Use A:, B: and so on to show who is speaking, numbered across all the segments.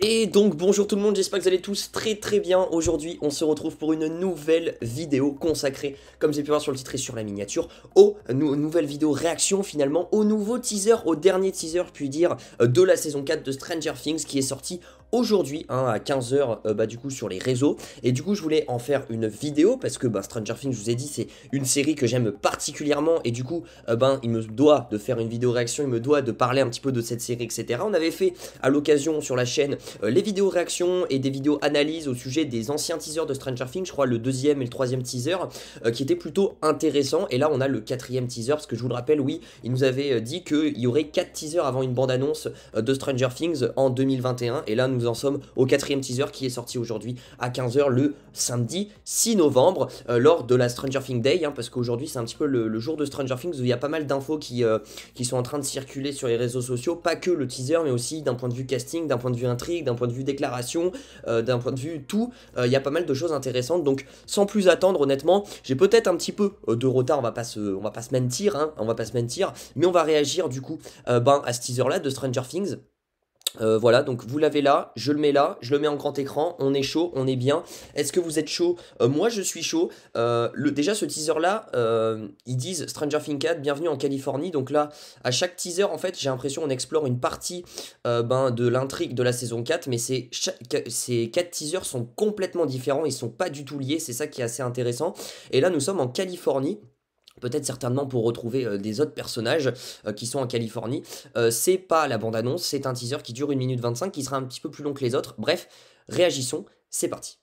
A: Et donc bonjour tout le monde, j'espère que vous allez tous très bien. Aujourd'hui on se retrouve pour une nouvelle vidéo consacrée, comme j'ai pu voir sur le titre et sur la miniature, aux nouvelles vidéos réaction finalement, au nouveau teaser, au dernier teaser puis dire de la saison 4 de Stranger Things qui est sorti aujourd'hui à 15 h du coup sur les réseaux. Et du coup je voulais en faire une vidéo parce que Stranger Things, je vous ai dit, c'est une série que j'aime particulièrement et du coup il me doit de faire une vidéo réaction, il me doit de parler un petit peu de cette série, etc. On avait fait à l'occasion sur la chaîne les vidéos réactions et des vidéos analyses au sujet des anciens teasers de Stranger Things, je crois le deuxième et le troisième teaser, qui étaient plutôt intéressants. Et là on a le quatrième teaser, parce que je vous le rappelle, oui, il nous avait dit qu'il y aurait 4 teasers avant une bande-annonce de Stranger Things en 2021, et là nous en sommes au quatrième teaser qui est sorti aujourd'hui à 15 h le samedi 6 novembre, lors de la Stranger Things Day, parce qu'aujourd'hui c'est un petit peu le jour de Stranger Things où il y a pas mal d'infos qui sont en train de circuler sur les réseaux sociaux, pas que le teaser mais aussi d'un point de vue casting, d'un point de vue intrigue, d'un point de vue déclaration, d'un point de vue tout, il y a pas mal de choses intéressantes. Donc sans plus attendre, honnêtement, j'ai peut-être un petit peu de retard, on va pas se mentir, on va pas se mentir, mais on va réagir du coup à ce teaser là de Stranger Things. Voilà, donc vous l'avez là, je le mets là, je le mets en grand écran, on est chaud, on est bien. Est-ce que vous êtes chaud? Moi je suis chaud. Déjà ce teaser là, ils disent Stranger Things 4, bienvenue en Californie. Donc là, à chaque teaser en fait, j'ai l'impression on explore une partie de l'intrigue de la saison 4, mais ces 4 teasers sont complètement différents, ils sont pas du tout liés, c'est ça qui est assez intéressant. Et là nous sommes en Californie. Peut-être certainement pour retrouver des autres personnages qui sont en Californie. C'est pas la bande-annonce, c'est un teaser qui dure 1 minute 25, qui sera un petit peu plus long que les autres. Bref, réagissons, c'est parti.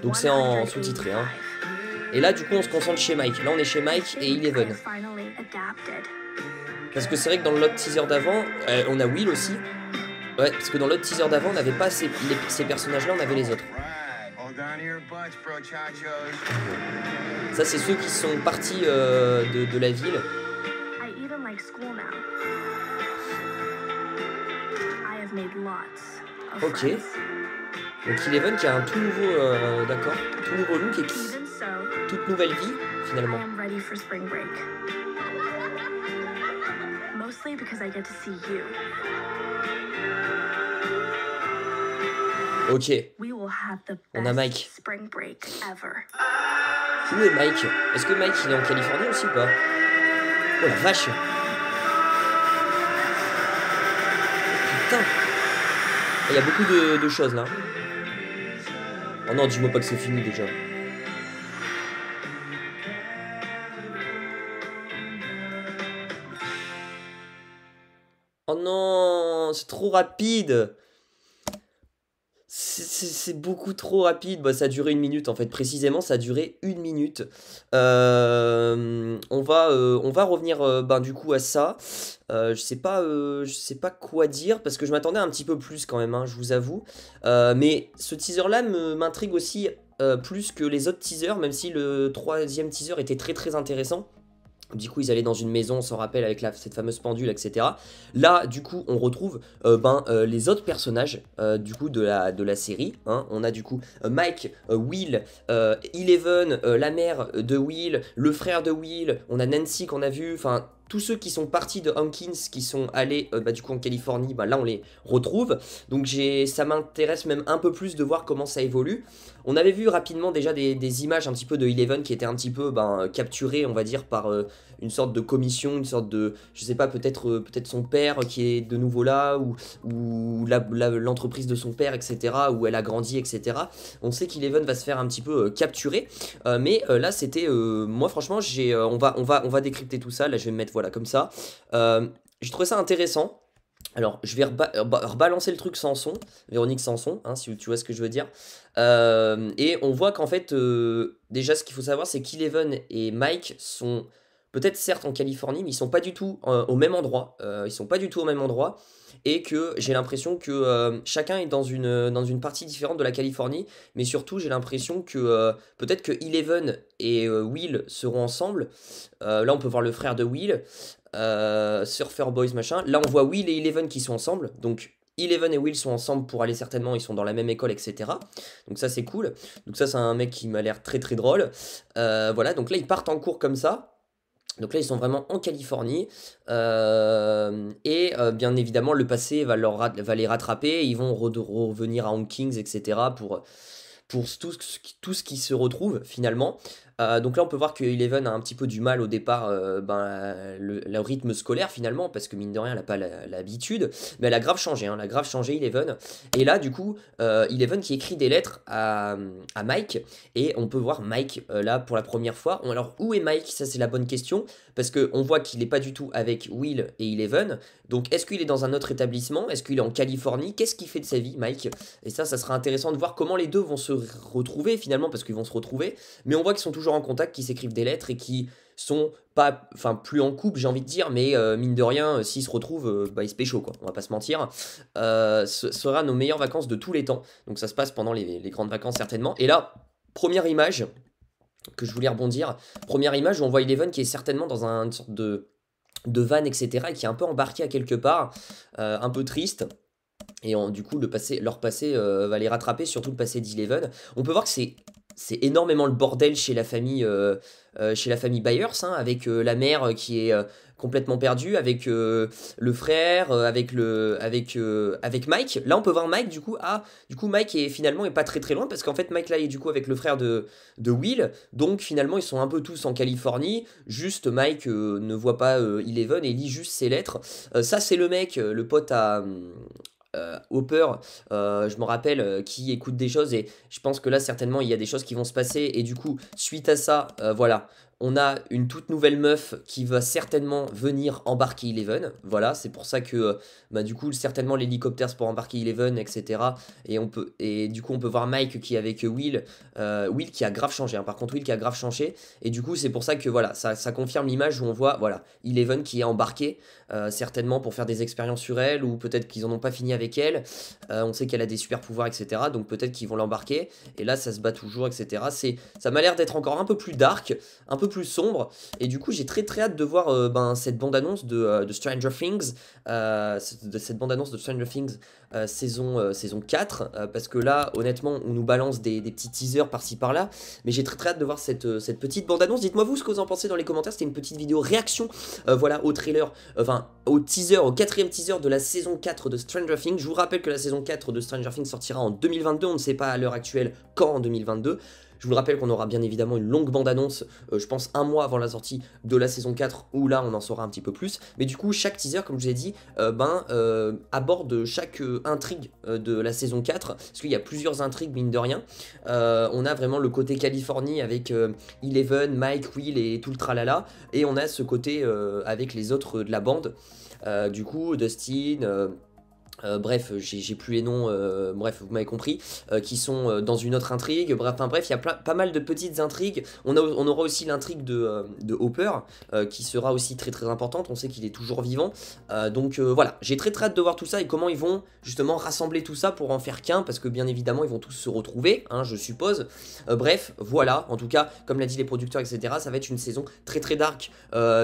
A: Donc c'est en sous-titré. Et là du coup on se concentre chez Mike. Là on est chez Mike et Eleven. Parce que c'est vrai que dans l'autre teaser d'avant, on a Will aussi. Ouais, parce que dans l'autre teaser d'avant, on n'avait pas ces personnages-là, on avait les autres. Ça, c'est ceux qui sont partis de la ville. Ok. Donc Eleven qui a un tout nouveau, d'accord, tout nouveau look et toute nouvelle vie, finalement. Ok. On a Mike. Où est Mike? Est-ce que Mike il est en Californie aussi ou pas? Oh la vache! Putain! Il y a beaucoup de choses là. Oh non, dis-moi pas que c'est fini déjà. Oh non, c'est trop rapide! C'est beaucoup trop rapide. Ça a duré 1 minute en fait. Précisément, ça a duré 1 minute. On va revenir du coup à ça. Je sais pas quoi dire parce que je m'attendais un petit peu plus quand même, je vous avoue. Mais ce teaser là m'intrigue aussi plus que les autres teasers, même si le troisième teaser était très intéressant. Du coup, ils allaient dans une maison, on s'en rappelle, avec cette fameuse pendule, etc. Là, du coup, on retrouve les autres personnages du coup de la série. On a du coup Mike, Will, Eleven, la mère de Will, le frère de Will. On a Nancy qu'on a vu. Enfin, tous ceux qui sont partis de Hawkins, qui sont allés du coup en Californie, là on les retrouve. Donc ça m'intéresse même un peu plus de voir comment ça évolue. On avait vu rapidement déjà des images un petit peu de Eleven qui étaient un petit peu capturées, on va dire, par une sorte de commission, une sorte de, je sais pas, peut-être son père qui est de nouveau là, ou l'entreprise de son père, etc., où elle a grandi, etc. On sait qu'Eleven va se faire un petit peu capturer, mais là c'était, moi franchement, on va décrypter tout ça, là je vais me mettre voilà comme ça. J'ai trouvé ça intéressant. Alors, je vais rebalancer le truc sans son, Véronique Sanson, si tu vois ce que je veux dire. Et on voit qu'en fait, déjà, ce qu'il faut savoir, c'est qu'Eleven et Mike sont peut-être certes en Californie, mais ils sont pas du tout au même endroit. Ils sont pas du tout au même endroit. Et que j'ai l'impression que chacun est dans une partie différente de la Californie. Mais surtout, j'ai l'impression que peut-être que Eleven et Will seront ensemble. Là, on peut voir le frère de Will. Surfer Boys machin. Là on voit Will et Eleven qui sont ensemble. Donc Eleven et Will sont ensemble pour aller certainement, ils sont dans la même école, etc. Donc ça c'est cool. Donc ça c'est un mec qui m'a l'air très drôle. Voilà, donc là ils partent en cours comme ça. Donc là, ils sont vraiment en Californie. Bien évidemment, le passé va les rattraper. Ils vont revenir à Hong Kings, etc. pour tout ce qui se retrouve finalement. Donc là, on peut voir que Eleven a un petit peu du mal au départ, le rythme scolaire finalement, parce que mine de rien, elle n'a pas l'habitude, mais elle a grave changé, hein, elle a grave changé Eleven. Et là, du coup, Eleven qui écrit des lettres à Mike, et on peut voir Mike là pour la première fois. Alors, où est Mike? Ça, c'est la bonne question, parce qu'on voit qu'il n'est pas du tout avec Will et Eleven. Donc, est-ce qu'il est dans un autre établissement? Est-ce qu'il est en Californie? Qu'est-ce qu'il fait de sa vie, Mike? Et ça sera intéressant de voir comment les deux vont se retrouver finalement, parce qu'ils vont se retrouver. Mais on voit qu'ils sont toujours en contact, qu'ils s'écrivent des lettres et qui sont pas, enfin plus en couple, j'ai envie de dire, mais mine de rien, s'ils se retrouvent, ils se pécho, quoi, on va pas se mentir. Ce sera nos meilleures vacances de tous les temps. Donc ça se passe pendant les grandes vacances certainement. Et là, première image que je voulais rebondir, première image où on voit Eleven qui est certainement dans une sorte de van, etc., et qui est un peu embarqué à quelque part, un peu triste. Et du coup, leur passé va les rattraper, surtout le passé d'Eleven. On peut voir que c'est énormément le bordel chez la famille Byers, hein, avec la mère qui est complètement perdue, avec le frère, avec Mike. Là, on peut voir Mike, du coup, Mike finalement est pas très très loin, parce qu'en fait, Mike là est du coup avec le frère de Will, donc finalement, ils sont un peu tous en Californie, juste Mike ne voit pas Eleven et lit juste ses lettres. Ça, c'est le mec, le pote à Hopper, je me rappelle, qui écoute des choses, et je pense que là certainement il y a des choses qui vont se passer, et du coup suite à ça, voilà, on a une toute nouvelle meuf qui va certainement venir embarquer Eleven. Voilà, c'est pour ça que du coup certainement l'hélicoptère c'est pour embarquer Eleven, etc. Et du coup on peut voir Mike qui est avec Will, Will qui a grave changé, hein. Par contre Will qui a grave changé, et du coup c'est pour ça que voilà, ça confirme l'image où on voit voilà Eleven qui est embarqué, certainement pour faire des expériences sur elle, ou peut-être qu'ils en ont pas fini avec elle. On sait qu'elle a des super pouvoirs, etc. Donc peut-être qu'ils vont l'embarquer. Et là, ça se bat toujours, etc. Ça m'a l'air d'être encore un peu plus dark, un peu plus sombre. Et du coup, j'ai très très hâte de voir cette bande-annonce de Stranger Things. Cette bande-annonce de Stranger Things saison 4. Parce que là, honnêtement, on nous balance des petits teasers par-ci par-là. Mais j'ai très très hâte de voir cette petite bande-annonce. Dites-moi vous ce que vous en pensez dans les commentaires. C'était une petite vidéo réaction voilà, au trailer, au teaser, au 4e teaser de la saison 4 de Stranger Things. Je vous rappelle que la saison 4 de Stranger Things sortira en 2022, on ne sait pas à l'heure actuelle quand en 2022. Je vous le rappelle qu'on aura bien évidemment une longue bande-annonce, je pense un mois avant la sortie de la saison 4, où là on en saura un petit peu plus. Mais du coup, chaque teaser, comme je vous ai dit, aborde chaque intrigue de la saison 4, parce qu'il y a plusieurs intrigues, mine de rien. On a vraiment le côté Californie avec Eleven, Mike, Will et tout le tralala, et on a ce côté avec les autres de la bande. Du coup, Dustin, bref, j'ai plus les noms, bref, vous m'avez compris, qui sont dans une autre intrigue. Bref, il y a pas mal de petites intrigues. On aura aussi l'intrigue de Hopper, qui sera aussi très très importante. On sait qu'il est toujours vivant. Donc voilà, j'ai très très hâte de voir tout ça et comment ils vont justement rassembler tout ça pour en faire qu'un, parce que bien évidemment, ils vont tous se retrouver, hein, je suppose. Bref, voilà, en tout cas, comme l'a dit les producteurs, etc., ça va être une saison très très dark,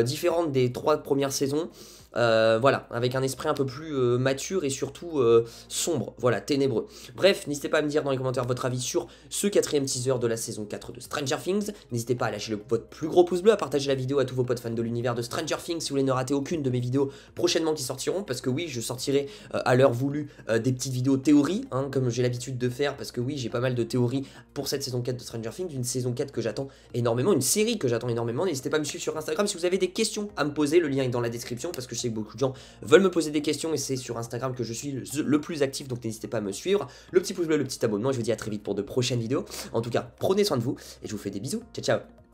A: différente des 3 premières saisons. Voilà, avec un esprit un peu plus mature et surtout sombre, voilà, ténébreux. Bref, n'hésitez pas à me dire dans les commentaires votre avis sur ce 4e teaser de la saison 4 de Stranger Things. N'hésitez pas à lâcher votre plus gros pouce bleu, à partager la vidéo à tous vos potes fans de l'univers de Stranger Things si vous voulez ne rater aucune de mes vidéos prochainement qui sortiront, parce que oui, je sortirai à l'heure voulue des petites vidéos théories, hein, comme j'ai l'habitude de faire, parce que oui, j'ai pas mal de théories pour cette saison 4 de Stranger Things, une saison 4 que j'attends énormément, une série que j'attends énormément. N'hésitez pas à me suivre sur Instagram si vous avez des questions à me poser, le lien est dans la description, parce que je sais que beaucoup de gens veulent me poser des questions et c'est sur Instagram que je suis le plus actif, donc n'hésitez pas à me suivre, le petit pouce bleu, le petit abonnement, et je vous dis à très vite pour de prochaines vidéos. En tout cas, prenez soin de vous et je vous fais des bisous, ciao ciao.